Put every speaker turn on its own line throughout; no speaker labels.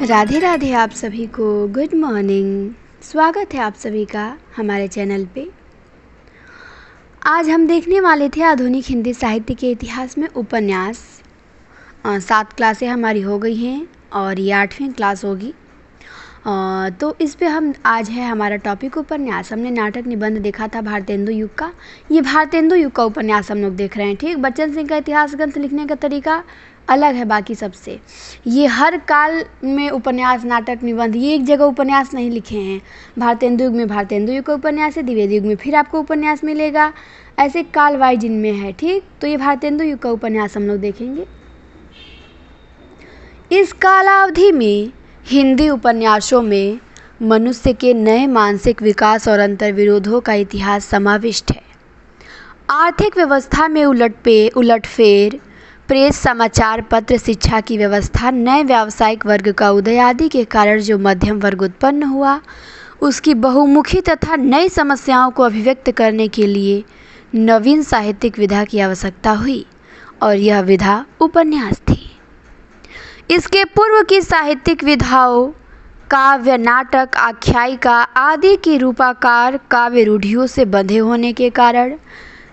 राधे राधे आप सभी को गुड मॉर्निंग। स्वागत है आप सभी का हमारे चैनल पे। आज हम देखने वाले थे आधुनिक हिंदी साहित्य के इतिहास में उपन्यास। 7 क्लासें हमारी हो गई हैं और ये 8वीं क्लास होगी। तो इस पे हम आज है हमारा टॉपिक उपन्यास। हमने नाटक निबंध देखा था भारतेंदु युग का। ये भारतेंदु युग का उपन्यास हम लोग देख रहे हैं। ठीक, बच्चन सिंह का इतिहास ग्रंथ लिखने का तरीका अलग है बाकी सबसे। ये हर काल में उपन्यास, नाटक, निबंध ये एक जगह उपन्यास नहीं लिखे हैं। भारतेंदु युग में भारतेंदु युग का उपन्यास है, द्विवेदी युग में फिर आपको उपन्यास मिलेगा, ऐसे काल वाइज जिनमें है। ठीक, तो ये भारतेंदु युग का उपन्यास हम लोग देखेंगे। इस कालावधि में हिंदी उपन्यासों में मनुष्य के नए मानसिक विकास और अंतर्विरोधों का इतिहास समाविष्ट है। आर्थिक व्यवस्था में उलटफेर, प्रेस, समाचार पत्र, शिक्षा की व्यवस्था, नए व्यावसायिक वर्ग का उदय आदि के कारण जो मध्यम वर्ग उत्पन्न हुआ, उसकी बहुमुखी तथा नई समस्याओं को अभिव्यक्त करने के लिए नवीन साहित्यिक विधा की आवश्यकता हुई और यह विधा उपन्यास थी। इसके पूर्व की साहित्यिक विधाओं काव्य, नाटक, आख्यायिका आदि की रूपाकार काव्य रूढ़ियों से बंधे होने के कारण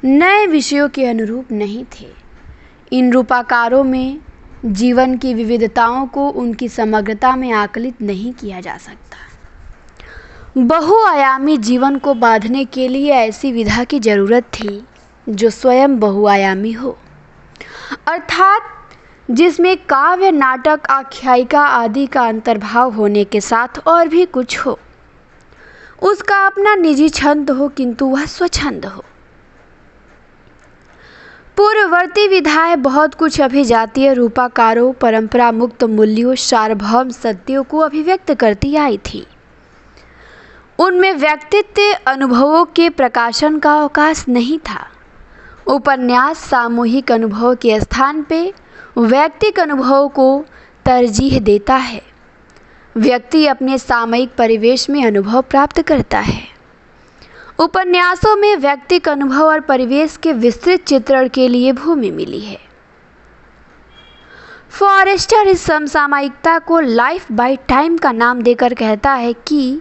नए विषयों के अनुरूप नहीं थे। इन रूपाकारों में जीवन की विविधताओं को उनकी समग्रता में आकलित नहीं किया जा सकता। बहुआयामी जीवन को बांधने के लिए ऐसी विधा की जरूरत थी जो स्वयं बहुआयामी हो, अर्थात जिसमें काव्य, नाटक, आख्यायिका आदि का अंतर्भाव होने के साथ और भी कुछ हो। उसका अपना निजी छंद हो किंतु वह स्वच्छंद हो। पूर्ववर्ती विधाएं बहुत कुछ अभिजातीय रूपाकारों, परंपरा मुक्त मूल्यों, सार्वभौम सत्यों को अभिव्यक्त करती आई थी। उनमें व्यक्तित्व अनुभवों के प्रकाशन का अवकाश नहीं था। उपन्यास सामूहिक अनुभव के स्थान पे वैयक्तिक अनुभव को तरजीह देता है। व्यक्ति अपने सामयिक परिवेश में अनुभव प्राप्त करता है। उपन्यासों में व्यक्तिक अनुभव और परिवेश के विस्तृत चित्रण के लिए भूमि मिली है। फॉरेस्टर इस समसामयिकता को लाइफ बाय टाइम का नाम देकर कहता है कि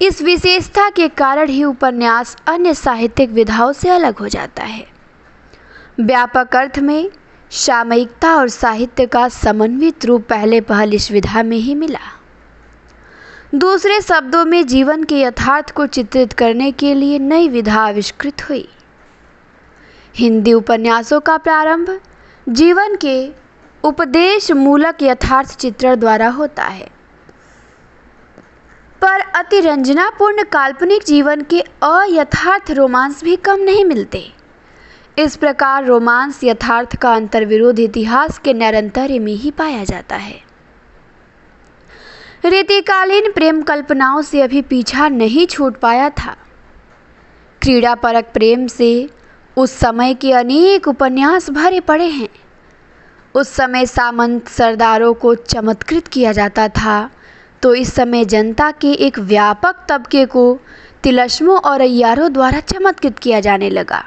इस विशेषता के कारण ही उपन्यास अन्य साहित्यिक विधाओं से अलग हो जाता है। व्यापक अर्थ में सामयिकता और साहित्य का समन्वित रूप पहले पहल इस विधा में ही मिला। दूसरे शब्दों में जीवन के यथार्थ को चित्रित करने के लिए नई विधा आविष्कृत हुई। हिंदी उपन्यासों का प्रारंभ जीवन के उपदेश मूलक यथार्थ चित्रण द्वारा होता है, पर अतिरंजनापूर्ण काल्पनिक जीवन के अयथार्थ रोमांस भी कम नहीं मिलते। इस प्रकार रोमांस यथार्थ का अंतर्विरोध इतिहास के नैरंतर्य में ही पाया जाता है। रीतिकालीन प्रेम कल्पनाओं से अभी पीछा नहीं छूट पाया था। क्रीड़ा परक प्रेम से उस समय के अनेक उपन्यास भरे पड़े हैं। उस समय सामंत सरदारों को चमत्कृत किया जाता था, तो इस समय जनता के एक व्यापक तबके को तिलस्मों और अय्यारों द्वारा चमत्कृत किया जाने लगा।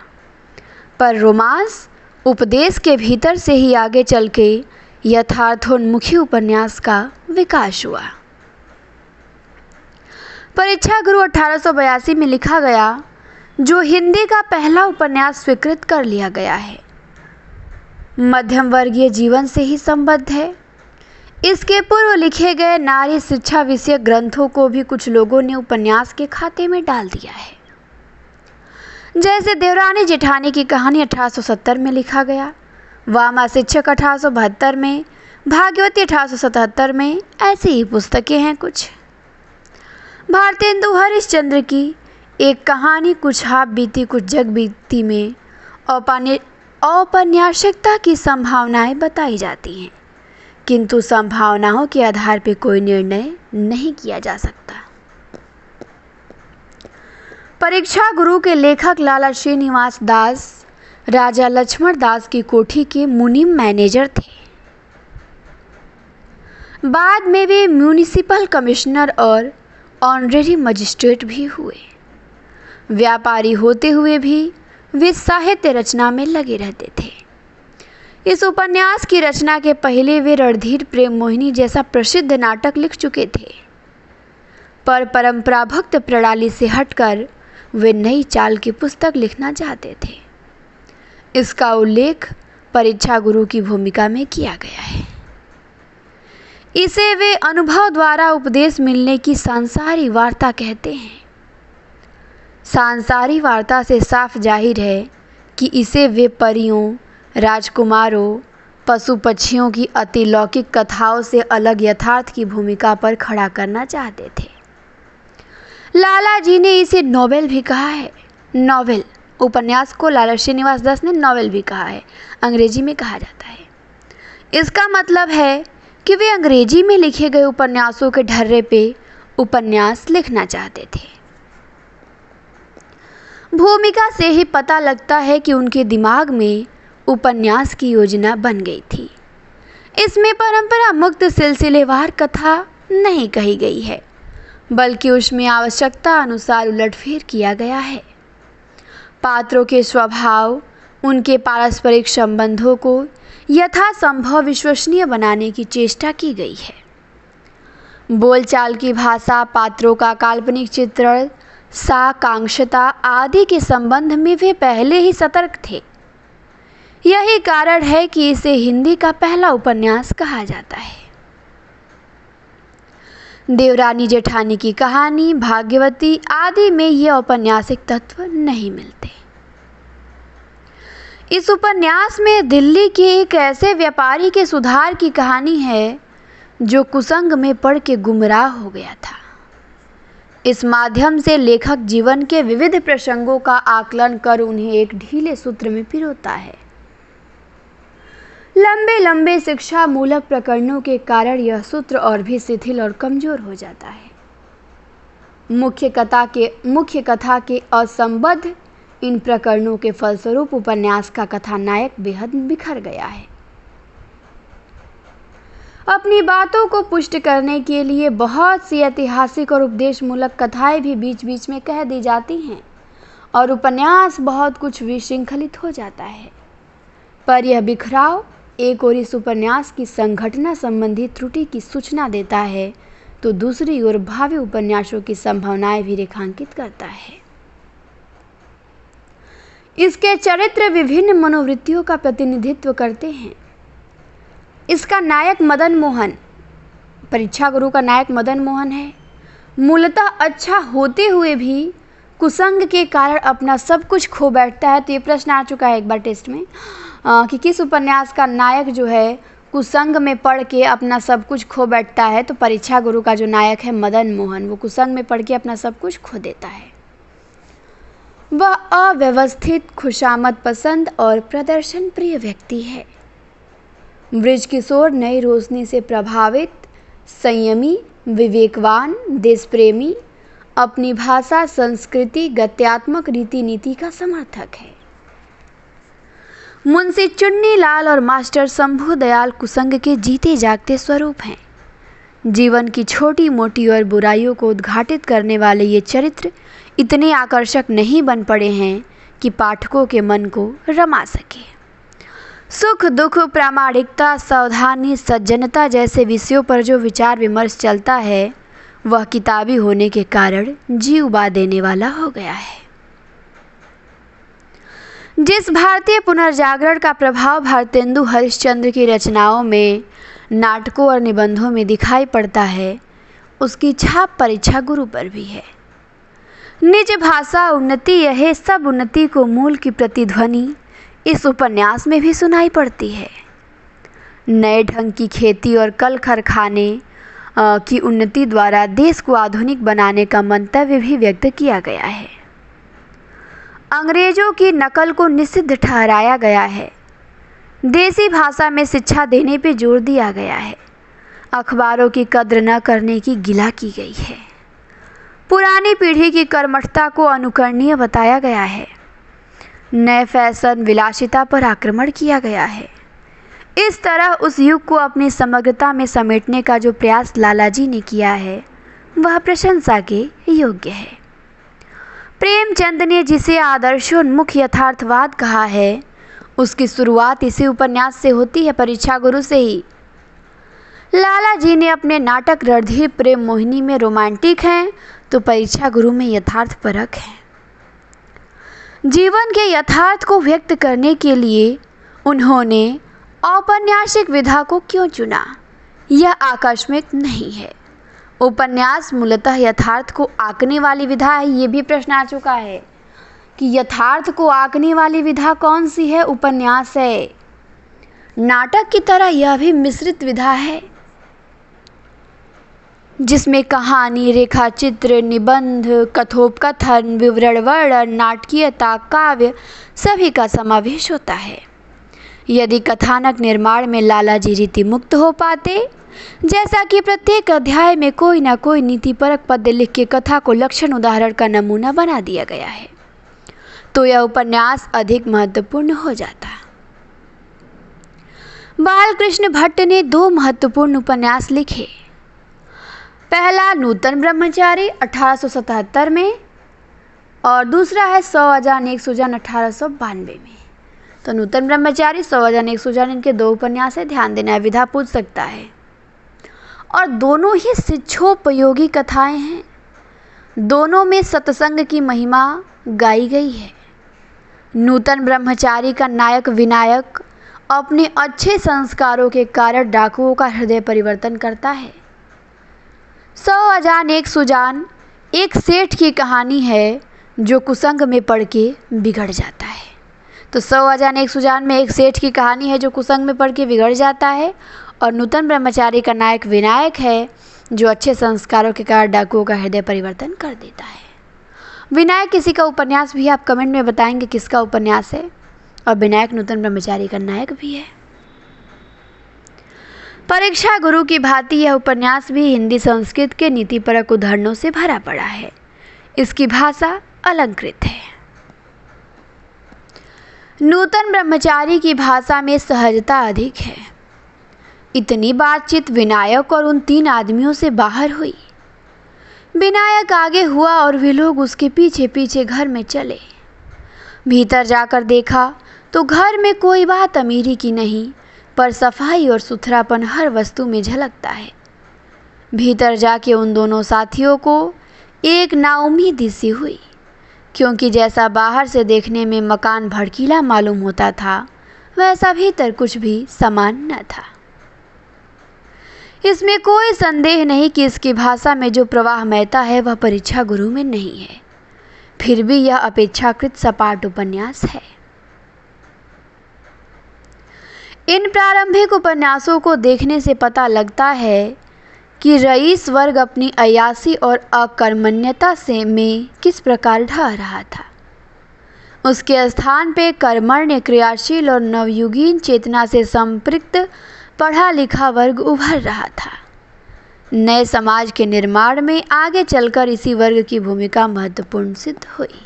पर रोमांस उपदेश के भीतर से ही आगे चल के यथार्थोन्मुखी उपन्यास का विकास हुआ। परीक्षा गुरु 1882 में लिखा गया, जो हिंदी का पहला उपन्यास स्वीकृत कर लिया गया है, मध्यम वर्गीय जीवन से ही संबद्ध है। इसके पूर्व लिखे गए नारी शिक्षा विषयक ग्रंथों को भी कुछ लोगों ने उपन्यास के खाते में डाल दिया है। जैसे देवरानी जेठानी की कहानी 1870 में लिखा गया, वामा शिक्षक 1872 में, भाग्यवती 1877 में, ऐसी ही पुस्तकें हैं कुछ। भारतेंदु हरिश्चंद्र की एक कहानी कुछ हाथ बीती कुछ जग बीती में औपन्यासिकता की संभावनाएं बताई जाती हैं, किंतु संभावनाओं के आधार पर कोई निर्णय नहीं किया जा सकता। परीक्षा गुरु के लेखक लाला श्रीनिवास दास राजा लक्ष्मण दास की कोठी के मुनीम मैनेजर थे। बाद में वे म्यूनिसिपल कमिश्नर और ऑनरेरी मजिस्ट्रेट भी हुए। व्यापारी होते हुए भी वे साहित्य रचना में लगे रहते थे। इस उपन्यास की रचना के पहले वे रणधीर प्रेम मोहिनी जैसा प्रसिद्ध नाटक लिख चुके थे, पर परंपराभक्त प्रणाली से हटकर वे नई चाल की पुस्तक लिखना चाहते थे। इसका उल्लेख परीक्षा गुरु की भूमिका में किया गया है। इसे वे अनुभव द्वारा उपदेश मिलने की सांसारिक वार्ता कहते हैं। सांसारिक वार्ता से साफ जाहिर है कि इसे वे परियों, राजकुमारों, पशु पक्षियों की अतिलौकिक कथाओं से अलग यथार्थ की भूमिका पर खड़ा करना चाहते थे। लाला जी ने इसे नॉवेल भी कहा है। नॉवेल उपन्यास को लाला श्रीनिवास दास ने नॉवेल भी कहा है, अंग्रेजी में कहा जाता है। इसका मतलब है कि वे अंग्रेजी में लिखे गए उपन्यासों के ढर्रे पे उपन्यास लिखना चाहते थे। भूमिका से ही पता लगता है कि उनके दिमाग में उपन्यास की योजना बन गई थी। इसमें परंपरा मुक्त सिलसिलेवार कथा नहीं कही गई है, बल्कि उसमें आवश्यकता अनुसार उलटफेर किया गया है। पात्रों के स्वभाव, उनके पारस्परिक संबंधों को यथासंभव विश्वसनीय बनाने की चेष्टा की गई है। बोलचाल की भाषा, पात्रों का काल्पनिक चित्रण, साकांक्षता आदि के संबंध में वे पहले ही सतर्क थे। यही कारण है कि इसे हिंदी का पहला उपन्यास कहा जाता है। देवरानी जेठानी की कहानी, भाग्यवती आदि में ये औपन्यासिक तत्व नहीं मिलते। इस उपन्यास में दिल्ली के एक ऐसे व्यापारी के सुधार की कहानी है जो कुसंग में पड़ के गुमराह हो गया था। इस माध्यम से लेखक जीवन के विविध प्रसंगों का आकलन कर उन्हें एक ढीले सूत्र में पिरोता है। लंबे लंबे शिक्षा मूलक प्रकरणों के कारण यह सूत्र और भी शिथिल और कमजोर हो जाता है। मुख्य कथा के असंबद्ध इन प्रकरणों के फलस्वरूप उपन्यास का कथानायक बेहद बिखर गया है। अपनी बातों को पुष्ट करने के लिए बहुत सी ऐतिहासिक और उपदेशमूलक कथाएं भी बीच बीच में कह दी जाती हैं और उपन्यास बहुत कुछ विशृंखलित हो जाता है। पर यह बिखराव एक ओर इस उपन्यास की संघटना संबंधी त्रुटि की सूचना देता है, तो दूसरी ओर भावी उपन्यासों की संभावनाएं भी रेखांकित करता है। इसके चरित्र विभिन्न मनोवृत्तियों का प्रतिनिधित्व करते हैं। इसका नायक मदन मोहन, परीक्षा गुरु का नायक मदन मोहन है। मूलतः अच्छा होते हुए भी कुसंग के कारण अपना सब कुछ खो बैठता है। तो ये प्रश्न आ चुका है एक बार टेस्ट में कि किस उपन्यास का नायक जो है कुसंग में पड़ के अपना सब कुछ खो बैठता है। तो परीक्षा गुरु का जो नायक है मदन मोहन, वो कुसंग में पड़ के अपना सब कुछ खो देता है। वह अव्यवस्थित, खुशामद पसंद और प्रदर्शन प्रिय व्यक्ति है। बृज किशोर नई रोशनी से प्रभावित, संयमी, विवेकवान, देशप्रेमी, अपनी भाषा, संस्कृति, गत्यात्मक रीति नीति का समर्थक है। मुंशी चुन्नीलाल और मास्टर शंभू दयाल कुसंग के जीते जागते स्वरूप हैं। जीवन की छोटी मोटी और बुराइयों को उद्घाटित करने वाले ये चरित्र इतने आकर्षक नहीं बन पड़े हैं कि पाठकों के मन को रमा सके। सुख दुख, प्रामाणिकता, सावधानी, सज्जनता जैसे विषयों पर जो विचार विमर्श चलता है, वह किताबी होने के कारण जी उबा देने वाला हो गया है। जिस भारतीय पुनर्जागरण का प्रभाव भारतेंदु हरिश्चंद्र की रचनाओं में, नाटकों और निबंधों में दिखाई पड़ता है, उसकी छाप परीक्षा गुरु पर भी है। निज भाषा उन्नति, यह सब उन्नति को मूल की प्रतिध्वनि इस उपन्यास में भी सुनाई पड़ती है। नए ढंग की खेती और कल कारखाने की उन्नति द्वारा देश को आधुनिक बनाने का मंतव्य भी व्यक्त किया गया है। अंग्रेजों की नकल को निषिद्ध ठहराया गया है। देसी भाषा में शिक्षा देने पर जोर दिया गया है। अखबारों की कद्र न करने की गिला की गई है। पुरानी पीढ़ी की कर्मठता को अनुकरणीय बताया गया है। नए फैशन, विलासिता पर आक्रमण किया गया है। इस तरह उस युग को अपनी समग्रता में समेटने का जो प्रयास लालाजी ने किया है, वह प्रशंसा के योग्य है। प्रेमचंद ने जिसे आदर्शोन्मुख यथार्थवाद कहा है, उसकी शुरुआत इसी उपन्यास से होती है, परीक्षा गुरु से ही। लाला जी ने अपने नाटक रणधीर प्रेम मोहिनी में रोमांटिक हैं, तो परीक्षा गुरु में यथार्थपरक है। जीवन के यथार्थ को व्यक्त करने के लिए उन्होंने औपन्यासिक विधा को क्यों चुना, यह आकस्मिक नहीं है। उपन्यास मूलतः यथार्थ को आंकने वाली विधा है। ये भी प्रश्न आ चुका है कि यथार्थ को आंकने वाली विधा कौन सी है, उपन्यास है। नाटक की तरह यह भी मिश्रित विधा है, जिसमें कहानी, रेखा चित्र, निबंध, कथोपकथन, विवरण, वर्णन, नाटकीयता, काव्य सभी का समावेश होता है। यदि कथानक निर्माण में लाला जी रीति मुक्त हो पाते, जैसा कि प्रत्येक अध्याय में कोई न कोई नीतिपरक पद्य लिख के कथा को लक्षण उदाहरण का नमूना बना दिया गया है, तो यह उपन्यास अधिक महत्वपूर्ण हो जाता। बालकृष्ण भट्ट ने 2 महत्वपूर्ण उपन्यास लिखे। पहला नूतन ब्रह्मचारी 1877 में और दूसरा है 100 सुजान 1892 में। तो नूतन ब्रह्मचारी, 100 सुजान, इनके 2 उपन्यास है। ध्यान देना है, विधा पूछ सकता है। और दोनों ही शिक्षोपयोगी कथाएं हैं। दोनों में सत्संग की महिमा गाई गई है। नूतन ब्रह्मचारी का नायक विनायक अपने अच्छे संस्कारों के कारण डाकुओं का हृदय परिवर्तन करता है। 100 सुजान एक सेठ की कहानी है जो कुसंग में पड़ के बिगड़ जाता है। तो 100 सुजान में एक सेठ की कहानी है जो कुसंग में पड़ के बिगड़ जाता है, और नूतन ब्रह्मचारी का नायक विनायक है जो अच्छे संस्कारों के कारण डाकुओं का हृदय परिवर्तन कर देता है। विनायक किसी का उपन्यास भी, आप कमेंट में बताएंगे किसका उपन्यास है, और विनायक नूतन ब्रह्मचारी का नायक भी है। परीक्षा गुरु की भांति यह उपन्यास भी हिंदी संस्कृत के नीतिपरक उदाहरणों से भरा पड़ा है। इसकी भाषा अलंकृत है। नूतन ब्रह्मचारी की भाषा में सहजता अधिक है। इतनी बातचीत विनायक और उन 3 आदमियों से बाहर हुई। विनायक आगे हुआ और वे लोग उसके पीछे पीछे घर में चले। भीतर जाकर देखा तो घर में कोई बात अमीरी की नहीं, पर सफाई और सुथरापन हर वस्तु में झलकता है। भीतर जाके उन दोनों साथियों को एक नाउम्मीदी सी हुई, क्योंकि जैसा बाहर से देखने में मकान भड़कीला मालूम होता था, वैसा भीतर कुछ भी समान न था। इसमें कोई संदेह नहीं कि इसकी भाषा में जो प्रवाहमयता है वह परीक्षा गुरु में नहीं है। फिर भी यह अपेक्षाकृत सपाट उपन्यास है। इन प्रारंभिक उपन्यासों को देखने से पता लगता है कि रईस वर्ग अपनी अयासी और अकर्मण्यता से में किस प्रकार ढह रहा था। उसके स्थान पे कर्मण्य, क्रियाशील और नवयुगीन चेतना से संपृक्त पढ़ा लिखा वर्ग उभर रहा था। नए समाज के निर्माण में आगे चलकर इसी वर्ग की भूमिका महत्वपूर्ण सिद्ध हुई।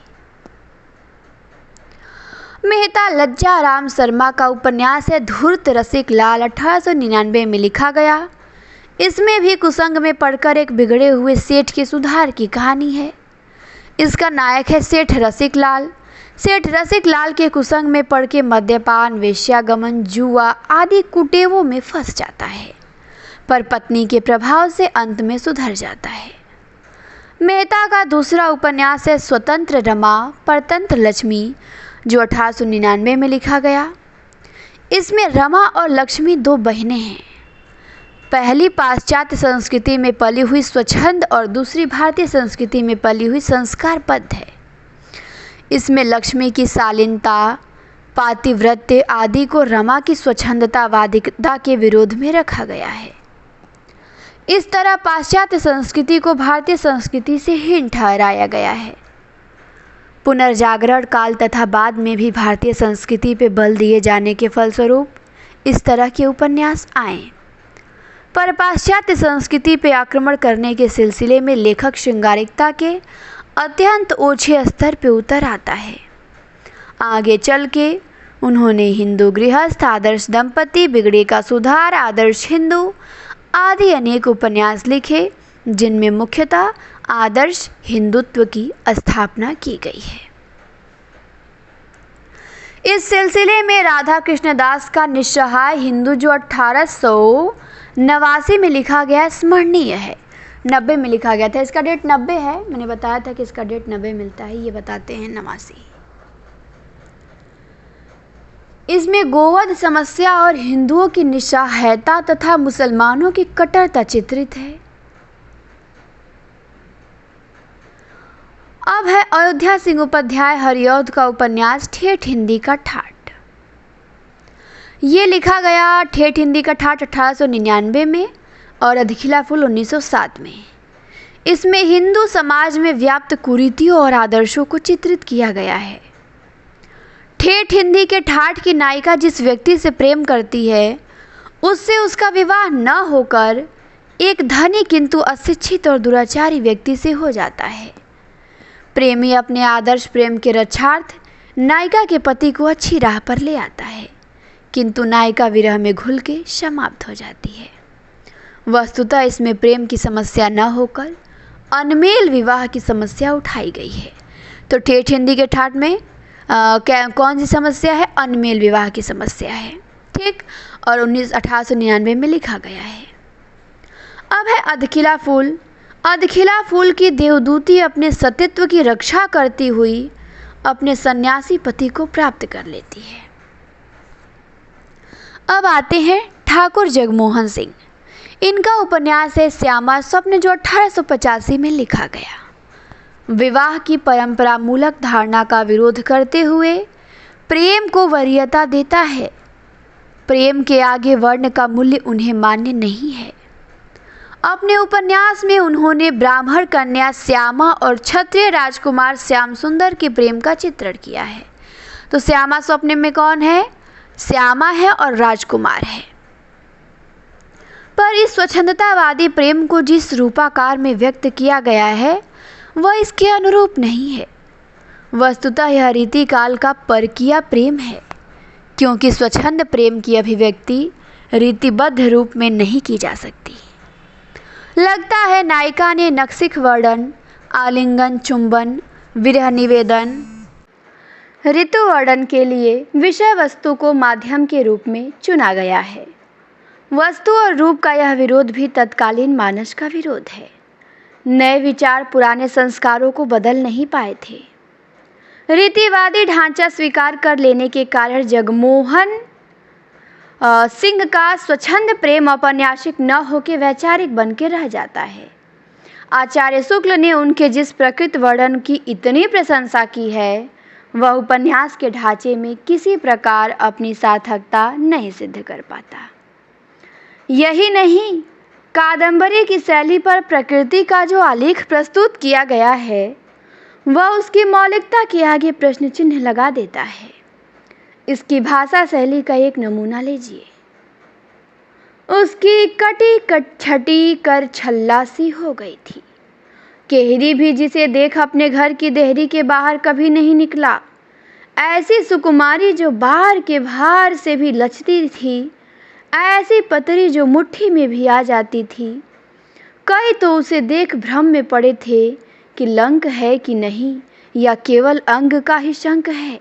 मेहता लज्जा राम शर्मा का उपन्यास है धूर्त रसिक लाल, 1899 में लिखा गया। इसमें भी कुसंग में पड़कर एक बिगड़े हुए सेठ के सुधार की कहानी है। इसका नायक है सेठ रसिक लाल। सेठ रसिक लाल के कुसंग में पड़ के मद्यपान, वेश्यागमन, जुआ आदि कुटेवों में फंस जाता है, पर पत्नी के प्रभाव से अंत में सुधर जाता है। मेहता का दूसरा उपन्यास है स्वतंत्र रमा परतंत्र लक्ष्मी, जो 1899 में लिखा गया। इसमें रमा और लक्ष्मी 2 बहनें हैं। पहली पाश्चात्य संस्कृति में पली हुई स्वच्छंद और दूसरी भारतीय संस्कृति में पली हुई संस्कारबद्ध है। इसमें लक्ष्मी की शालीनता, पातिव्रत्य आदि को रमा की स्वच्छंदतावादिता के विरोध में रखा गया है। इस तरह पाश्चात्य संस्कृति को भारतीय संस्कृति से हीन ठहराया गया है। पुनर्जागरण काल तथा बाद में भी भारतीय संस्कृति पर बल दिए जाने के फलस्वरूप इस तरह के उपन्यास आए, पर पाश्चात्य संस्कृति पर आक्रमण करने के सिलसिले में लेखक श्रृंगारिकता के अत्यंत ओछे स्तर पर उतर आता है। आगे चल के उन्होंने हिंदू गृहस्थ, आदर्श दंपति, बिगड़े का सुधार, आदर्श हिंदू आदि अनेक उपन्यास लिखे, जिनमें मुख्यतः आदर्श हिंदुत्व की स्थापना की गई है। इस सिलसिले में राधा कृष्णदास का निस्सहाय हिंदू जो 1889 में लिखा गया स्मरणीय है। 90 में लिखा गया था, इसका डेट 90 है। मैंने बताया था कि इसका डेट 90 मिलता है, ये बताते हैं 89। इसमें गोवध समस्या और हिंदुओं की निस्सहायता तथा मुसलमानों की कट्टरता चित्रित है। अब है अयोध्या सिंह उपाध्याय हरिऔध का उपन्यास ठेठ हिंदी का ठाठ। ये लिखा गया ठेठ हिंदी का ठाठ 1899 में और अधखिला फूल 1907 में। इसमें हिंदू समाज में व्याप्त कुरीतियों और आदर्शों को चित्रित किया गया है। ठेठ हिंदी के ठाठ की नायिका जिस व्यक्ति से प्रेम करती है, उससे उसका विवाह न होकर एक धनी किंतु अशिक्षित और दुराचारी व्यक्ति से हो जाता है। प्रेमी अपने आदर्श प्रेम के रक्षार्थ नायिका के पति को अच्छी राह पर ले आता है, किंतु नायिका विरह में घुल के समाप्त हो जाती है। वस्तुतः इसमें प्रेम की समस्या न होकर अनमेल विवाह की समस्या उठाई गई है। तो ठेठ हिंदी के ठाठ में कौन सी समस्या है? अनमेल विवाह की समस्या है, ठीक। और 1899 में लिखा गया है। अब है अधखिला फूल। अधखिला फूल की देवदूती अपने सतीत्व की रक्षा करती हुई अपने सन्यासी पति को प्राप्त कर लेती है। अब आते हैं ठाकुर जगमोहन सिंह। इनका उपन्यास है श्यामा स्वप्न, जो 1885 में लिखा गया। विवाह की परंपरा मूलक धारणा का विरोध करते हुए प्रेम को वरीयता देता है। प्रेम के आगे वर्ण का मूल्य उन्हें मान्य नहीं है। अपने उपन्यास में उन्होंने ब्राह्मण कन्या श्यामा और क्षत्रिय राजकुमार श्याम सुंदर के प्रेम का चित्रण किया है। तो श्यामा स्वप्न में कौन है? श्यामा है और राजकुमार है। पर इस स्वच्छंदतावादी प्रेम को जिस रूपाकार में व्यक्त किया गया है वह इसके अनुरूप नहीं है। वस्तुतः यह रीतिकाल का परकीय प्रेम है, क्योंकि स्वच्छंद प्रेम की अभिव्यक्ति रीतिबद्ध रूप में नहीं की जा सकती। लगता है नायिका ने नक्सिक वर्णन, आलिंगन, चुंबन, विरह निवेदन, ऋतु वर्णन के लिए विषय वस्तु को माध्यम के रूप में चुना गया है। वस्तु और रूप का यह विरोध भी तत्कालीन मानस का विरोध है। नए विचार पुराने संस्कारों को बदल नहीं पाए थे। रीतिवादी ढांचा स्वीकार कर लेने के कारण जगमोहन सिंह का स्वच्छंद प्रेम औपन्यासिक न होकर वैचारिक बन के रह जाता है। आचार्य शुक्ल ने उनके जिस प्रकृत वर्णन की इतनी प्रशंसा की है, वह उपन्यास के ढांचे में किसी प्रकार अपनी सार्थकता नहीं सिद्ध कर पाता। यही नहीं, कादंबरी की शैली पर प्रकृति का जो आलेख प्रस्तुत किया गया है वह उसकी मौलिकता के आगे प्रश्न चिन्ह लगा देता है। इसकी भाषा शैली का एक नमूना लीजिए। उसकी कटी छटी कर छल्ला सी हो गई थी। केहरी भी जिसे देख अपने घर की देहरी के बाहर कभी नहीं निकला। ऐसी सुकुमारी जो बाहर के भार से भी लचती थी, ऐसी पतरी जो मुट्ठी में भी आ जाती थी। कई तो उसे देख भ्रम में पड़े थे कि लंक है कि नहीं, या केवल अंग का ही शंक है।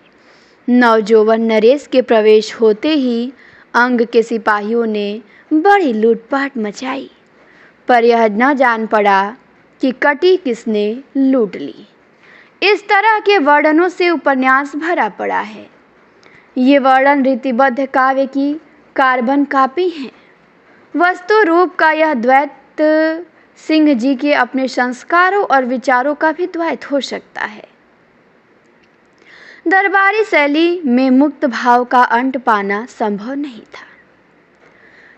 नवजोवन नरेश के प्रवेश होते ही अंग के सिपाहियों ने बड़ी लूटपाट मचाई, पर यह न जान पड़ा कि कटी किसने लूट ली। इस तरह के वर्णनों से उपन्यास भरा पड़ा है। ये वर्णन रीतिबद्ध काव्य की कार्बन कापी हैं। वस्तु रूप का यह द्वैत सिंह जी के अपने संस्कारों और विचारों का भी द्वैत हो सकता है। दरबारी शैली में मुक्त भाव का अंट पाना संभव नहीं था।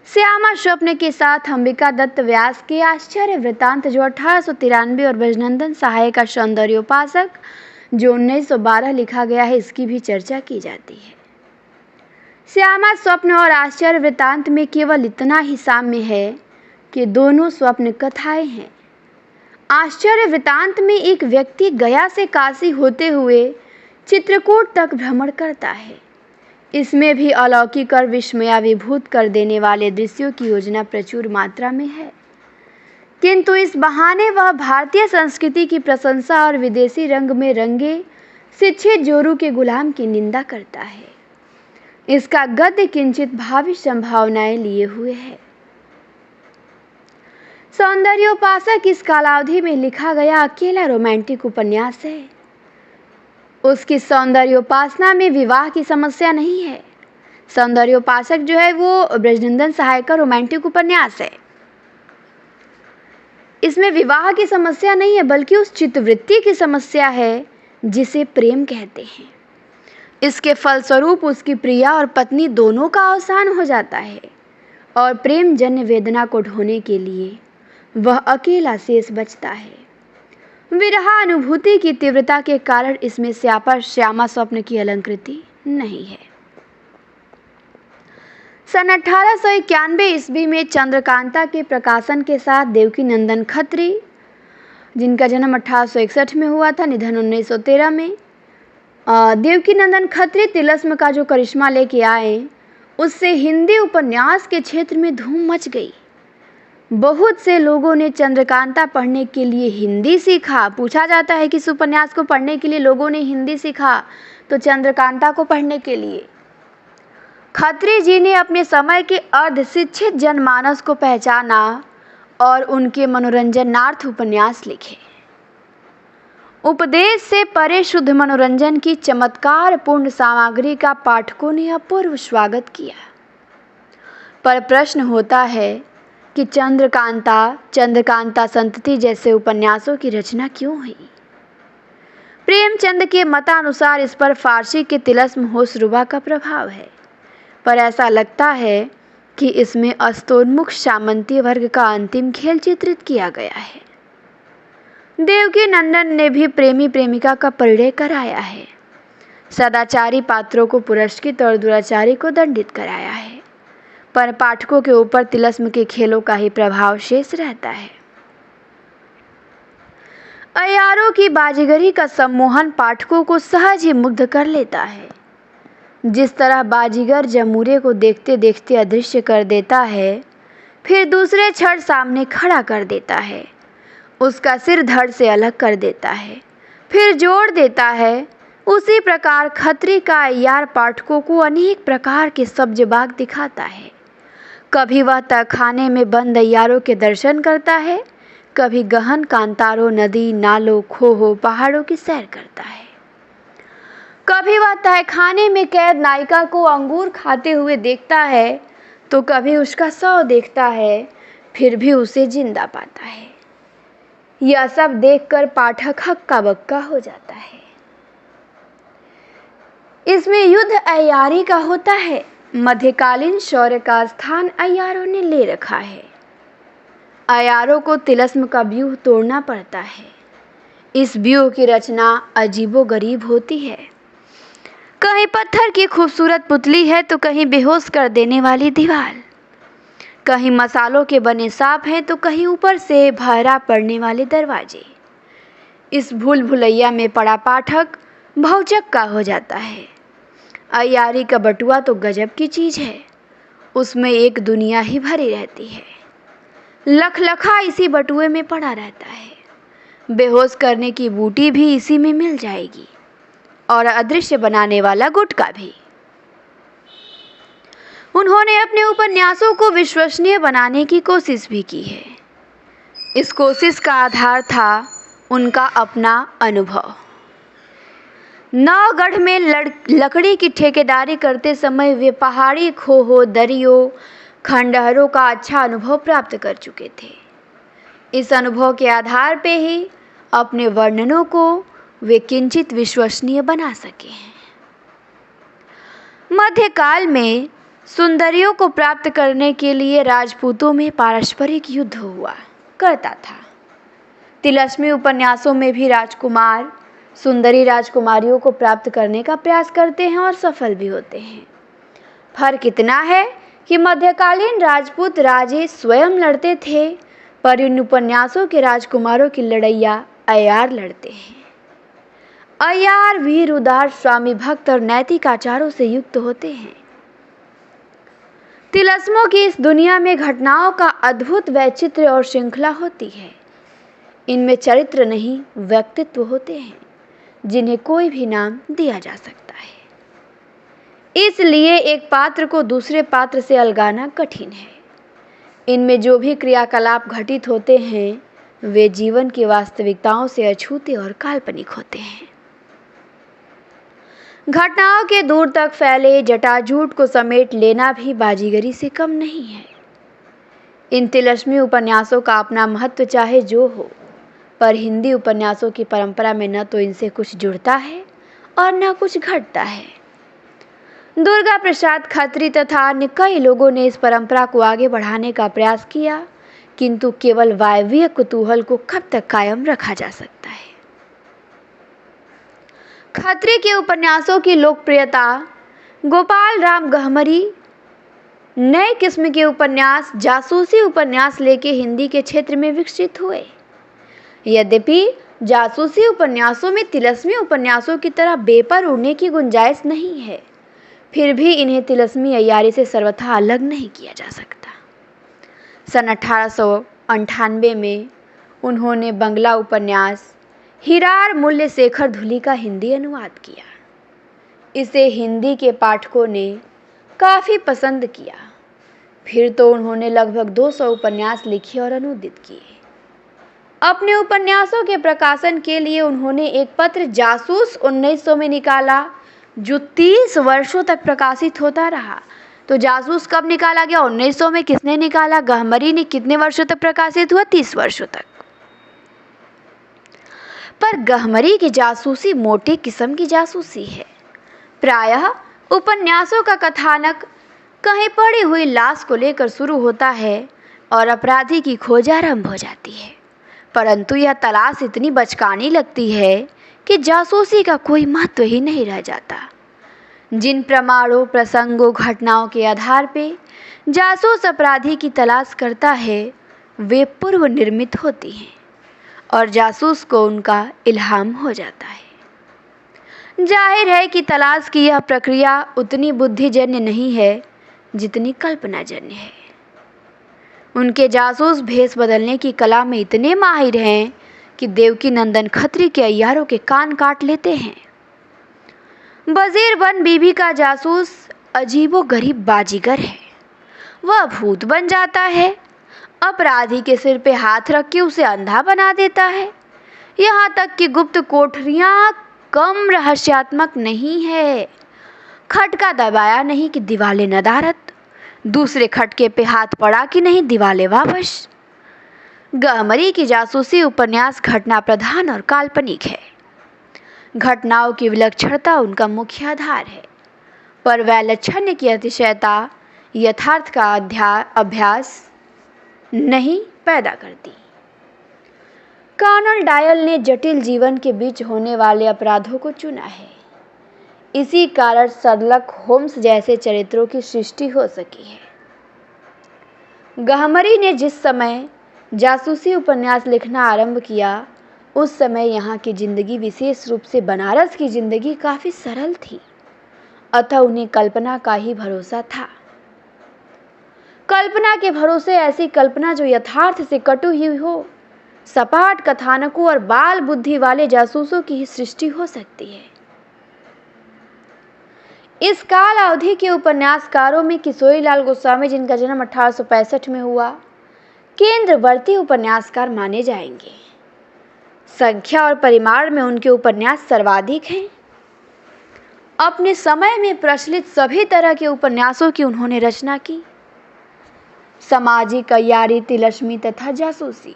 श्यामा स्वप्न के साथ अंबिका दत्त व्यास के आश्चर्य वृत्तांत, जो 1893 और ब्रजनंदन सहाय का सौंदर्योपासक, जो 1912 लिखा गया है, इसकी भी चर्चा की जाती है। श्यामा स्वप्न और आश्चर्य वृत्तांत में केवल इतना ही साम्य है कि दोनों स्वप्न कथाएं हैं। आश्चर्य वृत्तांत में एक व्यक्ति गया से काशी होते हुए चित्रकूट तक भ्रमण करता है। इसमें भी अलौकिक और विस्मयाभिभूत कर देने वाले दृश्यों की योजना प्रचुर मात्रा में है, किंतु इस बहाने वह भारतीय संस्कृति की प्रशंसा और विदेशी रंग में रंगे शिक्षित जोरू के गुलाम की निंदा करता है। इसका गद्य किंचित भावी संभावनाएं लिए हुए है। सौंदर्योपासक इस कालावधि में लिखा गया अकेला रोमांटिक उपन्यास है। उसकी सौंदर्योपासना में विवाह की समस्या नहीं है। सौंदर्योपासक जो है वो ब्रजनंदन सहाय का रोमांटिक उपन्यास है। इसमें विवाह की समस्या नहीं है, बल्कि उस चित्तवृत्ति की समस्या है जिसे प्रेम कहते हैं। इसके फलस्वरूप उसकी प्रिया और पत्नी दोनों का अवसान हो जाता है और प्रेम जन्य वेदना को ढोने के लिए वह अकेला शेष बचता है। विरह अनुभूति की तीव्रता के कारण इसमें श्यामा स्वप्न की अलंकृति नहीं है। सन 1891 ईस्वी में चंद्रकांता के प्रकाशन के साथ देवकीनंदन खत्री, जिनका जन्म 1861 में हुआ था, निधन 1913 में, देवकीनंदन खत्री तिलस्म का जो करिश्मा लेके आए, उससे हिंदी उपन्यास के क्षेत्र में धूम मच गई। बहुत से लोगों ने चंद्रकांता पढ़ने के लिए हिंदी सीखा। पूछा जाता है कि इस उपन्यास को पढ़ने के लिए लोगों ने हिंदी सीखा, तो चंद्रकांता को पढ़ने के लिए खत्री जी ने अपने समय के अर्ध शिक्षित जनमानस को पहचाना और उनके मनोरंजनार्थ उपन्यास लिखे। उपदेश से परे शुद्ध मनोरंजन की चमत्कार पूर्ण सामग्री का पाठकों ने अपूर्व स्वागत किया। पर प्रश्न होता है कि चंद्रकांता संतति जैसे उपन्यासों की रचना क्यों हुई? प्रेमचंद के मतानुसार इस पर फारसी के तिलस्म होशरुबा का प्रभाव है, पर ऐसा लगता है कि इसमें अस्तोन्मुख सामंती वर्ग का अंतिम खेल चित्रित किया गया है। देवकीनंदन ने भी प्रेमी प्रेमिका का परिणय कराया है, सदाचारी पात्रों को पुरस्कृत और दुराचारी को दंडित कराया है, पर पाठकों के ऊपर तिलस्म के खेलों का ही प्रभाव शेष रहता है। अय्यारों की बाजीगरी का सम्मोहन पाठकों को सहज ही मुग्ध कर लेता है। जिस तरह बाजीगर जमूरे को देखते देखते अदृश्य कर देता है, फिर दूसरे क्षण सामने खड़ा कर देता है, उसका सिर धड़ से अलग कर देता है, फिर जोड़ देता है, उसी प्रकार खत्री का अय्यार पाठकों को अनेक प्रकार के सब्जबाग दिखाता है। कभी वह तहखाने में बंद अय्यारों के दर्शन करता है, कभी गहन कांतारों, नदी, नालों, खोहों, पहाड़ों की सैर करता है। कभी वह तहखाने में कैद नायिका को अंगूर खाते हुए देखता है, तो कभी उसका शव देखता है, फिर भी उसे जिंदा पाता है। यह सब देखकर पाठक हक्का बक्का हो जाता है। इसमें युद्ध अय्यारी का होता है। मध्यकालीन शौर्य का स्थान अय्यारों ने ले रखा है। अय्यारों को तिलस्म का व्यूह तोड़ना पड़ता है। इस व्यूह की रचना अजीबोगरीब होती है। कहीं पत्थर की खूबसूरत पुतली है, तो कहीं बेहोश कर देने वाली दीवार, कहीं मसालों के बने सांप हैं, तो कहीं ऊपर से बहरा पड़ने वाले दरवाजे। इस भूल भुलैया में पड़ा पाठक भौचक्का हो जाता है। अय्यारी का बटुआ तो गजब की चीज है, उसमें एक दुनिया ही भरी रहती है। लखलखा इसी बटुए में पड़ा रहता है। बेहोश करने की बूटी भी इसी में मिल जाएगी और अदृश्य बनाने वाला गुटका भी। उन्होंने अपने उपन्यासों को विश्वसनीय बनाने की कोशिश भी की है। इस कोशिश का आधार था उनका अपना अनुभव। नवगढ़ में लकड़ी की ठेकेदारी करते समय वे पहाड़ी खोहों, दरियों, खंडहरों का अच्छा अनुभव प्राप्त कर चुके थे। इस अनुभव के आधार पे ही अपने वर्णनों को वे किंचित विश्वसनीय बना सके हैं। मध्यकाल में सुंदरियों को प्राप्त करने के लिए राजपूतों में पारस्परिक युद्ध हुआ करता था। तिलस्मी उपन्यासों में भी राजकुमार सुंदरी राजकुमारियों को प्राप्त करने का प्रयास करते हैं और सफल भी होते हैं। फर्क इतना है कि मध्यकालीन राजपूत राजे स्वयं लड़ते थे, पर इन उपन्यासों के राजकुमारों की लड़ैया अय्यार लड़ते हैं। अय्यार वीर, उदार, स्वामी भक्त और नैतिक आचारों से युक्त होते हैं। तिलस्मों की इस दुनिया में घटनाओं का अद्भुत वैचित्र्य और श्रृंखला होती है। इनमें चरित्र नहीं, व्यक्तित्व होते हैं। जिन्हें कोई भी नाम दिया जा सकता है। इसलिए एक पात्र को दूसरे पात्र से अलगाना कठिन है। इनमें जो भी क्रियाकलाप घटित होते हैं वे जीवन की वास्तविकताओं से अछूते और काल्पनिक होते हैं। घटनाओं के दूर तक फैले जटाजूट को समेट लेना भी बाजीगरी से कम नहीं है। इन तिलस्मी उपन्यासों का अपना महत्व चाहे जो हो, पर हिंदी उपन्यासों की परंपरा में न तो इनसे कुछ जुड़ता है और न कुछ घटता है। दुर्गा प्रसाद खत्री तथा अन्य कई लोगों ने इस परंपरा को आगे बढ़ाने का प्रयास किया, किंतु केवल वायवीय कुतूहल को कब तक कायम रखा जा सकता है। खत्री के उपन्यासों की लोकप्रियता गोपाल राम गहमरी नए किस्म के उपन्यास, जासूसी उपन्यास लेके हिंदी के क्षेत्र में विकसित हुए। यद्यपि जासूसी उपन्यासों में तिलस्मी उपन्यासों की तरह बेपर उड़ने की गुंजाइश नहीं है, फिर भी इन्हें तिलस्मी अय्यारी से सर्वथा अलग नहीं किया जा सकता। सन 1898 में उन्होंने बंगला उपन्यास हिरार मूल्य शेखर धुली का हिंदी अनुवाद किया। इसे हिंदी के पाठकों ने काफ़ी पसंद किया। फिर तो उन्होंने लगभग 200 उपन्यास लिखे और अनुदित किए। अपने उपन्यासों के प्रकाशन के लिए उन्होंने एक पत्र जासूस 1900 में निकाला, जो 30 वर्षों तक प्रकाशित होता रहा। तो जासूस कब निकाला गया? 1900 में। किसने निकाला? गहमरी ने। कितने वर्षों तक प्रकाशित हुआ? 30 वर्षों तक। पर गहमरी की जासूसी मोटी किस्म की जासूसी है। प्रायः उपन्यासों का कथानक कहीं पड़ी हुई लाश को लेकर शुरू होता है और अपराधी की खोज आरंभ हो जाती है, परंतु यह तलाश इतनी बचकानी लगती है कि जासूसी का कोई महत्व ही नहीं रह जाता। जिन प्रमाणों, प्रसंगों, घटनाओं के आधार पे जासूस अपराधी की तलाश करता है वे पूर्व निर्मित होती हैं और जासूस को उनका इल्हाम हो जाता है। जाहिर है कि तलाश की यह प्रक्रिया उतनी बुद्धिजन्य नहीं है जितनी कल्पनाजन्य है। उनके जासूस भेष बदलने की कला में इतने माहिर हैं कि देवकी नंदन खत्री के अय्यारों के कान काट लेते हैं। वजीर बन बीबी का जासूस अजीबोगरीब बाजीगर है। वह भूत बन जाता है, अपराधी के सिर पे हाथ रख के उसे अंधा बना देता है। यहाँ तक कि गुप्त कोठरियाँ कम रहस्यात्मक नहीं है। खटका दबाया नहीं कि दीवाले नदारत, दूसरे खटके पे हाथ पड़ा कि नहीं दीवाले वापस। गहमरी की जासूसी उपन्यास घटना प्रधान और काल्पनिक है। घटनाओं की विलक्षणता उनका मुख्य आधार है, पर वैलक्षण्य की अतिशयता यथार्थ का अभ्यास नहीं पैदा करती। कर्नल डायल ने जटिल जीवन के बीच होने वाले अपराधों को चुना है। इसी कारण शर्लक होम्स जैसे चरित्रों की सृष्टि हो सकी है। गहमरी ने जिस समय जासूसी उपन्यास लिखना आरंभ किया उस समय यहाँ की जिंदगी, विशेष रूप से बनारस की जिंदगी, काफ़ी सरल थी, अतः उन्हें कल्पना का ही भरोसा था। कल्पना के भरोसे ऐसी कल्पना जो यथार्थ से कटु हुई हो, सपाट कथानकों और बाल बुद्धि वाले जासूसों की ही सृष्टि हो सकती है। इस काल अवधि के उपन्यासकारों में किशोरीलाल गोस्वामी, जिनका जन्म 1865 में हुआ, केंद्रवर्ती उपन्यासकार माने जाएंगे। संख्या और परिमाण में उनके उपन्यास सर्वाधिक हैं। अपने समय में प्रचलित सभी तरह के उपन्यासों की उन्होंने रचना की। सामाजिक, अय्यारी, तिलस्मी तथा जासूसी।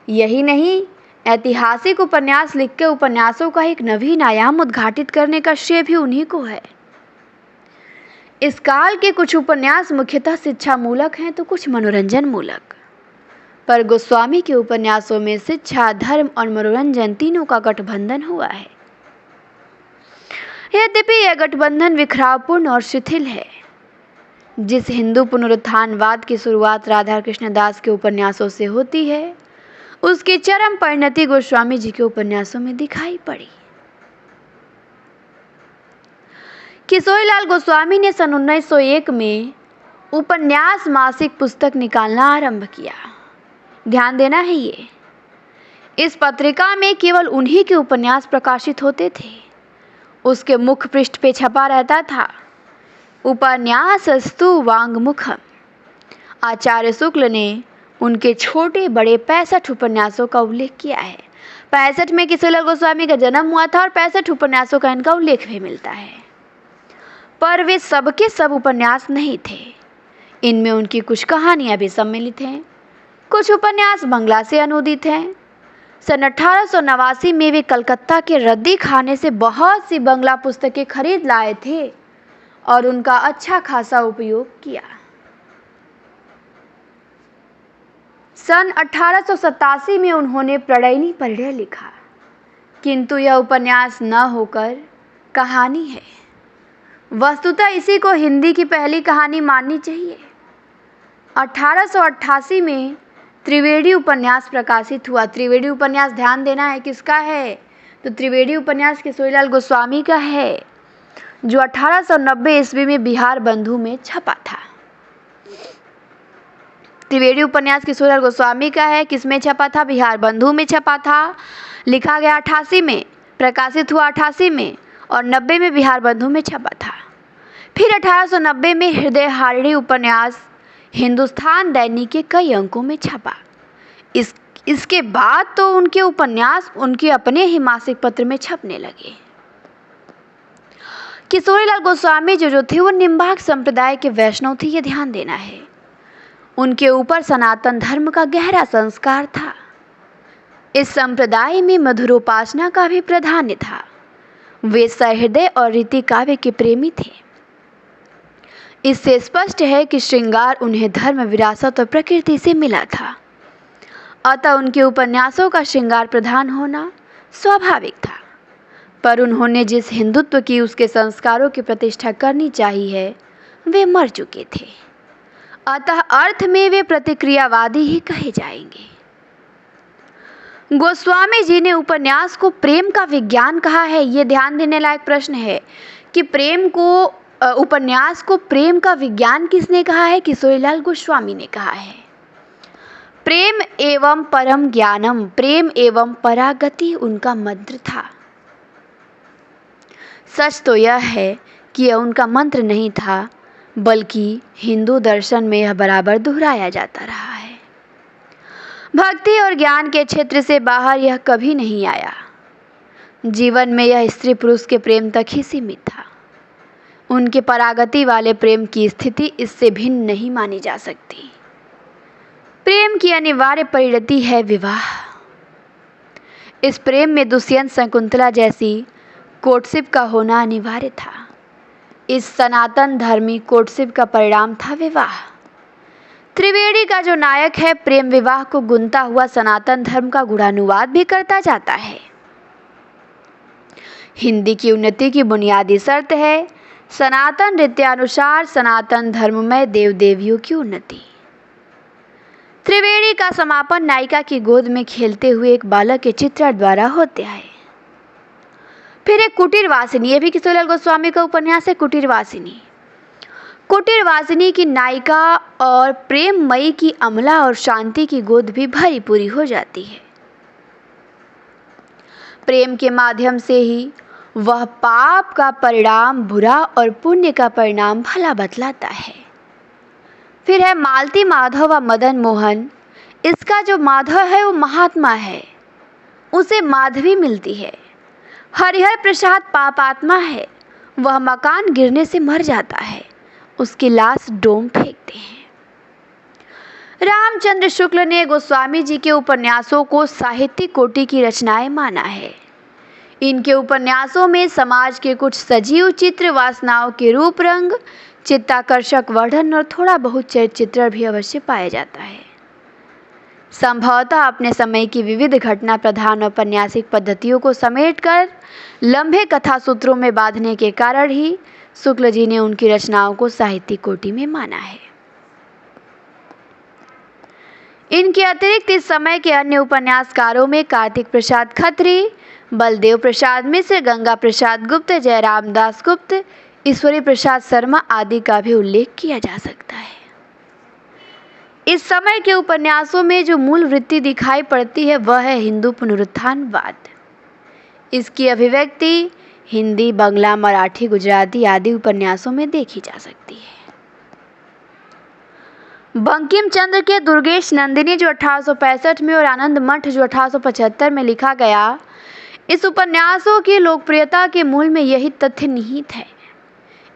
यही नहीं, ऐतिहासिक उपन्यास लिख के उपन्यासों का एक नवीन आयाम उद्घाटित करने का श्रेय भी उन्हीं को है। इस काल के कुछ उपन्यास मुख्यतः शिक्षा मूलक हैं तो कुछ मनोरंजन मूलक, पर गोस्वामी के उपन्यासों में शिक्षा, धर्म और मनोरंजन तीनों का गठबंधन हुआ है। यद्यपि यह गठबंधन विखरावपूर्ण और शिथिल है। जिस हिंदू पुनरुत्थानवाद की शुरुआत राधा कृष्ण दास के उपन्यासों से होती है, उसकी चरम परिणति गोस्वामी जी के उपन्यासों में दिखाई पड़ी। किशोरीलाल गोस्वामी ने सन 1901 में उपन्यास मासिक पुस्तक निकालना आरंभ किया। ध्यान देना है, इस पत्रिका में केवल उन्हीं के उपन्यास प्रकाशित होते थे। उसके मुख पृष्ठ पे छपा रहता था, उपन्यासस्तु वाङ्मुखम्। आचार्य शुक्ल ने उनके छोटे बड़े 65 उपन्यासों का उल्लेख किया है। 65 में किशोरीलाल गोस्वामी का जन्म हुआ था और 65 उपन्यासों का इनका उल्लेख भी मिलता है। पर वे सबके सब उपन्यास नहीं थे। इनमें उनकी कुछ कहानियां भी सम्मिलित हैं। कुछ उपन्यास बंगला से अनुदित हैं। सन 1889 में वे कलकत्ता के रद्दी खाने से बहुत सी बंगला पुस्तकें खरीद लाए थे और उनका अच्छा खासा उपयोग किया। सन 1887 में उन्होंने प्रणयिनी परिणय लिखा, किंतु यह उपन्यास न होकर कहानी है। वस्तुतः इसी को हिंदी की पहली कहानी माननी चाहिए। 1888 में त्रिवेणी उपन्यास प्रकाशित हुआ। त्रिवेणी उपन्यास ध्यान देना है किसका है, तो त्रिवेणी उपन्यास किशोरीलाल गोस्वामी का है, जो 1890 ईस्वी में बिहार बंधु में छपा था। त्रिवेणी उपन्यास किशोरीलाल गोस्वामी का है, किसमें छपा था, बिहार बंधु में छपा था। लिखा गया 88 में, प्रकाशित हुआ 88 में और 90 में बिहार बंधु में छपा था। फिर 1890 में हृदय हारिणी उपन्यास हिंदुस्तान दैनिक के कई अंकों में छपा। इसके बाद तो उनके उपन्यास उनके अपने ही मासिक पत्र में छपने लगे। किशोरीलाल गोस्वामी जो थे वो निम्बार्क संप्रदाय के वैष्णव थे, ये ध्यान देना है। उनके ऊपर सनातन धर्म का गहरा संस्कार था। इस संप्रदाय में मधुरोपासना का भी प्राधान्य था। वे सहृदय और रीति काव्य के प्रेमी थे। इससे स्पष्ट है कि श्रृंगार उन्हें धर्म, विरासत और प्रकृति से मिला था। अतः उनके उपन्यासों का श्रृंगार प्रधान होना स्वाभाविक था। पर उन्होंने जिस हिंदुत्व की उसके संस्कारों की प्रतिष्ठा करनी चाहिए, वे मर चुके थे। अतः अर्थ में वे प्रतिक्रियावादी ही कहे जाएंगे। गोस्वामी जी ने उपन्यास को प्रेम का विज्ञान कहा है। ये ध्यान देने लायक प्रश्न है कि उपन्यास को प्रेम का विज्ञान किसने कहा है? किशोरीलाल गोस्वामी ने कहा है। प्रेम एवं परम ज्ञानम, प्रेम एवं परागति उनका मंत्र था। सच तो यह है कि यह उनका मंत्र नहीं था, बल्कि हिंदू दर्शन में यह बराबर दोहराया जाता रहा है। भक्ति और ज्ञान के क्षेत्र से बाहर यह कभी नहीं आया। जीवन में यह स्त्री पुरुष के प्रेम तक ही सीमित था। उनके परागति वाले प्रेम की स्थिति इससे भिन्न नहीं मानी जा सकती। प्रेम की अनिवार्य परिणति है विवाह। इस प्रेम में दुष्यंत शकुंतला जैसी कोर्टशिप का होना अनिवार्य था। इस सनातन धर्मी कोर्टशिप का परिणाम था विवाह। त्रिवेणी का जो नायक है, प्रेम विवाह को गुंता हुआ सनातन धर्म का गुणानुवाद भी करता जाता है। हिंदी की उन्नति की बुनियादी शर्त है सनातन रीत्यानुसार सनातन धर्म में देव देवियों की उन्नति। त्रिवेणी का समापन नायिका की गोद में खेलते हुए एक बालक के चित्रण द्वारा होता है। फिर एक कुटीरवासिनी, ये भी किशोरीलाल गोस्वामी का उपन्यास है। कुटीरवासिनी की नायिका और प्रेममयी की अमला और शांति की गोद भी भरी पूरी हो जाती है। प्रेम के माध्यम से ही वह पाप का परिणाम बुरा और पुण्य का परिणाम भला बतलाता है। फिर है मालती माधव व मदन मोहन। इसका जो माधव है वो महात्मा है, उसे माधवी मिलती है। हरिहर प्रसाद पापात्मा है, वह मकान गिरने से मर जाता है, उसकी लाश डोम फेंकते हैं। रामचंद्र शुक्ल ने गोस्वामी जी के उपन्यासों को साहित्यिक कोटि की रचनाएं माना है। इनके उपन्यासों में समाज के कुछ सजीव चित्र, वासनाओं के रूप रंग, चित्ताकर्षक वर्णन और थोड़ा बहुत चित्रण भी अवश्य पाया जाता है। संभवतः अपने समय की विविध घटना प्रधान औपन्यासिक पद्धतियों को समेटकर लंबे कथा सूत्रों में बांधने के कारण ही शुक्ल जी ने उनकी रचनाओं को साहित्यिक कोटि में माना है। इनके अतिरिक्त इस समय के अन्य उपन्यासकारों में कार्तिक प्रसाद खत्री, बलदेव प्रसाद मिश्र, गंगा प्रसाद गुप्त, जयराम दास गुप्त, ईश्वरी प्रसाद शर्मा आदि का भी उल्लेख किया जा सकता है। इस समय के उपन्यासों में जो मूल वृत्ति दिखाई पड़ती है वह है हिंदू पुनरुत्थानवाद। इसकी अभिव्यक्ति हिंदी, बंगला, मराठी, गुजराती आदि उपन्यासों में देखी जा सकती है। बंकिम चंद्र के दुर्गेश नंदिनी जो 1865 में और आनंद मठ जो 1875 में लिखा गया, इस उपन्यासों की लोकप्रियता के मूल में यही तथ्य निहित है।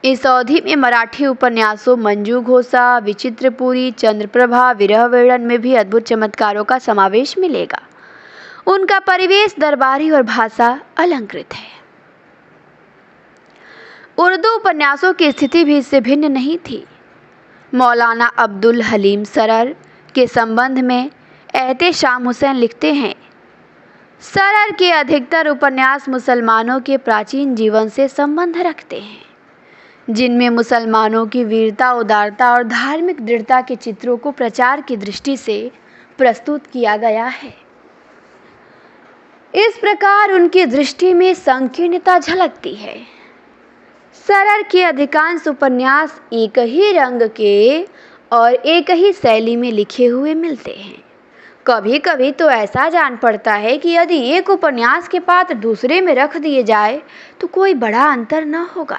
इस अवधि में मराठी उपन्यासों मंजू घोषा, विचित्रपुरी, चंद्रप्रभा, विरह वेड़न में भी अद्भुत चमत्कारों का समावेश मिलेगा। उनका परिवेश दरबारी और भाषा अलंकृत है। उर्दू उपन्यासों की स्थिति भी इससे भिन्न नहीं थी। मौलाना अब्दुल हलीम सरर के संबंध में एहतेशाम हुसैन लिखते हैं, सरर के अधिकतर उपन्यास मुसलमानों के प्राचीन जीवन से संबंध रखते हैं, जिनमें मुसलमानों की वीरता, उदारता और धार्मिक दृढ़ता के चित्रों को प्रचार की दृष्टि से प्रस्तुत किया गया है। इस प्रकार उनकी दृष्टि में संकीर्णता झलकती है। सरर के अधिकांश उपन्यास एक ही रंग के और एक ही शैली में लिखे हुए मिलते हैं। कभी कभी तो ऐसा जान पड़ता है कि यदि एक उपन्यास के पात्र दूसरे में रख दिए जाए तो कोई बड़ा अंतर न होगा।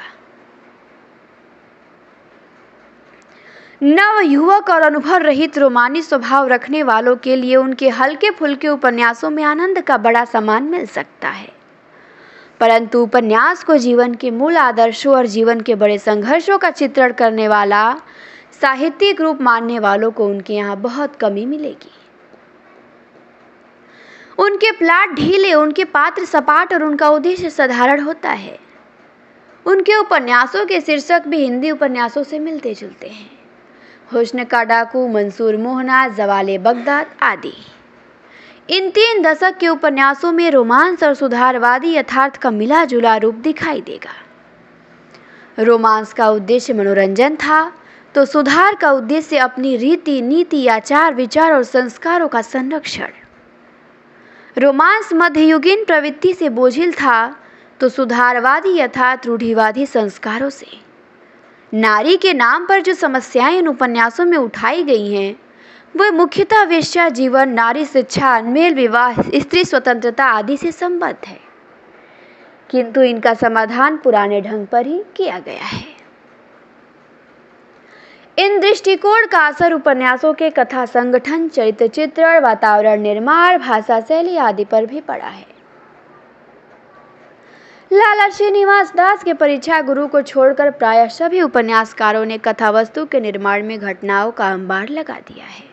नव युवक और अनुभव रहित रोमानी स्वभाव रखने वालों के लिए उनके हल्के फुल्के उपन्यासों में आनंद का बड़ा सामान मिल सकता है, परंतु उपन्यास को जीवन के मूल आदर्शों और जीवन के बड़े संघर्षों का चित्रण करने वाला साहित्यिक रूप मानने वालों को उनके यहाँ बहुत कमी मिलेगी। उनके प्लॉट ढीले, उनके पात्र सपाट और उनका उद्देश्य साधारण होता है। उनके उपन्यासों के शीर्षक भी हिंदी उपन्यासों से मिलते जुलते हैं। हुस्न का डाकू, मंसूर मोहना, जवाले बगदाद आदि। इन 3 दशक के उपन्यासों में रोमांस और सुधारवादी यथार्थ का मिला जुला रूप दिखाई देगा। रोमांस का उद्देश्य मनोरंजन था तो सुधार का उद्देश्य अपनी रीति, नीति, आचार, विचार और संस्कारों का संरक्षण। रोमांस मध्ययुगीन प्रवृत्ति से बोझिल था तो सुधारवादी यथार्थ रूढ़िवादी संस्कारों से। नारी के नाम पर जो समस्याएं इन उपन्यासों में उठाई गई हैं वह मुख्यतः वेश्या जीवन, नारी शिक्षा, मेल विवाह, स्त्री स्वतंत्रता आदि से संबद्ध है, किंतु इनका समाधान पुराने ढंग पर ही किया गया है। इन दृष्टिकोण का असर उपन्यासों के कथा संगठन, चरित्र चित्रण, वातावरण निर्माण, भाषा शैली आदि पर भी पड़ा है। लाला श्रीनिवास दास के परीक्षा गुरु को छोड़कर प्रायः सभी उपन्यासकारों ने कथा वस्तु के निर्माण में घटनाओं का अंबार लगा दिया है।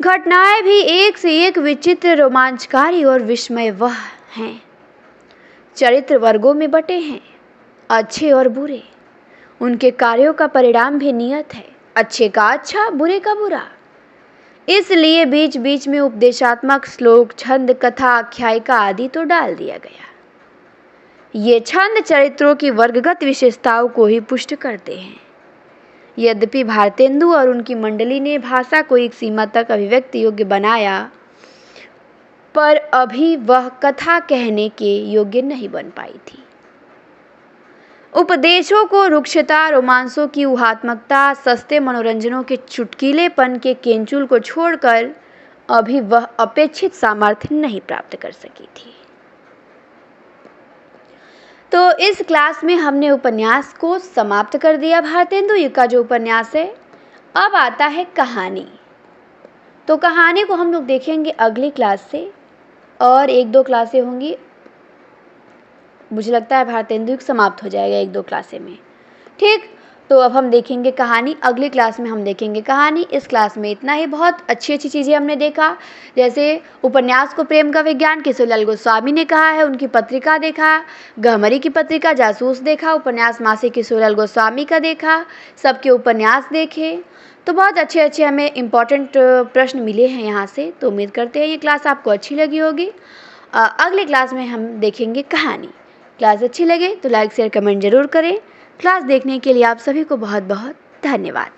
घटनाएं भी एक से एक विचित्र, रोमांचकारी और विस्मयवह हैं। चरित्र वर्गों में बटे हैं, अच्छे और बुरे। उनके कार्यों का परिणाम भी नियत है, अच्छे का अच्छा, बुरे का बुरा। इसलिए बीच बीच में उपदेशात्मक श्लोक, छंद, कथा, आख्यायिका आदि तो डाल दिया गया। ये छंद चरित्रों की वर्गगत विशेषताओं को ही पुष्ट करते हैं। यद्यपि भारतेंदु और उनकी मंडली ने भाषा को एक सीमा तक अभिव्यक्ति योग्य बनाया, पर अभी वह कथा कहने के योग्य नहीं बन पाई थी। उपदेशों को रुक्षता, रोमांसों की ऊहात्मकता, सस्ते मनोरंजनों के चुटकीलेपन के केंचुल को छोड़कर अभी वह अपेक्षित सामर्थ्य नहीं प्राप्त कर सकी थी। तो इस क्लास में हमने उपन्यास को समाप्त कर दिया। भारतेंदु युग का जो उपन्यास है, अब आता है कहानी। तो कहानी को हम लोग देखेंगे अगली क्लास से, और 1-2 क्लासें होंगी। मुझे लगता है भारतेंदु युग समाप्त हो जाएगा 1-2 क्लासें में। ठीक, तो अब हम देखेंगे कहानी। अगली क्लास में हम देखेंगे कहानी। इस क्लास में इतना ही। बहुत अच्छी अच्छी चीज़ें हमने देखा, जैसे उपन्यास को प्रेम का विज्ञान किशोरीलाल गोस्वामी ने कहा है, उनकी पत्रिका देखा, गहमरी की पत्रिका, जासूस देखा, उपन्यास मासिक किशोरीलाल गोस्वामी का देखा, सबके उपन्यास देखे। तो बहुत अच्छे अच्छे हमें इम्पॉर्टेंट प्रश्न मिले हैं यहाँ से। तो उम्मीद करते हैं ये क्लास आपको अच्छी लगी होगी। अगले क्लास में हम देखेंगे कहानी। क्लास अच्छी लगे तो लाइक शेयर कमेंट जरूर करें। क्लास देखने के लिए आप सभी को बहुत बहुत धन्यवाद।